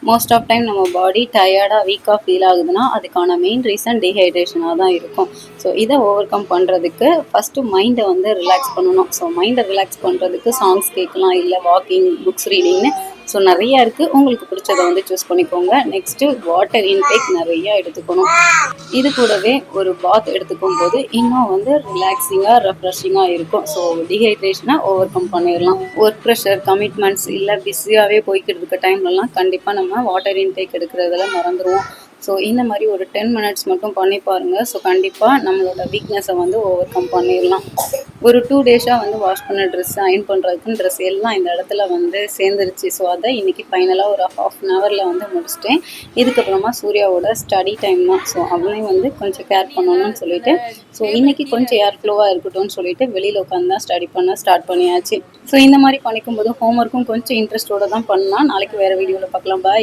Most of time நம்ம பாடி டயர்டாக வீக்காக ஃபீல் ஆகுதுன்னா அதுக்கான மெயின் ரீசன் டீஹைட்ரேஷனாக தான் இருக்கும். ஸோ இதை ஓவர் கம் பண்ணுறதுக்கு ஃபஸ்ட்டு மைண்டை வந்து ரிலாக்ஸ் பண்ணணும். ஸோ மைண்டை ரிலாக்ஸ் பண்ணுறதுக்கு சாங்ஸ் கேட்கலாம், இல்லை வாக்கிங், புக்ஸ் ரீடிங்னு ஸோ நிறையா இருக்குது. உங்களுக்கு பிடிச்சதை வந்து சூஸ் பண்ணிக்கோங்க. நெக்ஸ்ட்டு வாட்டர் இன்டேக் நிறையா எடுத்துக்கணும். இது கூடவே ஒரு பாத் எடுத்துக்கும் போது இன்னும் வந்து ரிலாக்ஸிங்காக ரெஃப்ரெஷிங்காக இருக்கும். ஸோ டீஹைட்ரேஷனை ஓவர் கம் பண்ணிடலாம். ஒர்க் ப்ரெஷர், கமிட்மெண்ட்ஸ் இல்லை பிஸியாகவே போய்கிட்டு இருக்க டைம்லலாம் கண்டிப்பாக நம்ம வாட்டர் இன்டேக் எடுக்கிறதெல்லாம் மறந்துடுவோம். ஸோ இந்த மாதிரி ஒரு 10 மினிட்ஸ் மட்டும் பண்ணி பாருங்கள். ஸோ கண்டிப்பாக நம்மளோட வீக்னஸை வந்து ஓவர் கம் பண்ணிடலாம். ஒரு 2 டேஸாக வந்து வாஷ் பண்ண ட்ரெஸ்ஸு, அயர்ன் பண்ணுறதுக்குன்னு ட்ரெஸ் எல்லாம் இந்த இடத்துல வந்து சேர்ந்துருச்சு. ஸோ அதை இன்றைக்கி ஃபைனலாக ஒரு ½ அன் ஹவரில் வந்து முடிச்சிட்டேன். இதுக்கப்புறமா சூர்யாவோட ஸ்டடி டைம் தான். ஸோ அவளையும் வந்து கொஞ்சம் கேர் பண்ணணும்னு சொல்லிட்டு ஸோ இன்றைக்கி கொஞ்சம் ஏர் ஃப்ளோவாக இருக்கட்டும்னு சொல்லிட்டு வெளியில் உட்காந்து தான் ஸ்டடி பண்ண ஸ்டார்ட் பண்ணியாச்சு. ஸோ இந்த மாதிரி பண்ணிக்கும்போது ஹோம்ஒர்க்கும் கொஞ்சம் இன்ட்ரெஸ்ட்டோடு தான் பண்ணலாம். நாளைக்கு வேறு வீடியோவில் பார்க்கலாம். பாய்.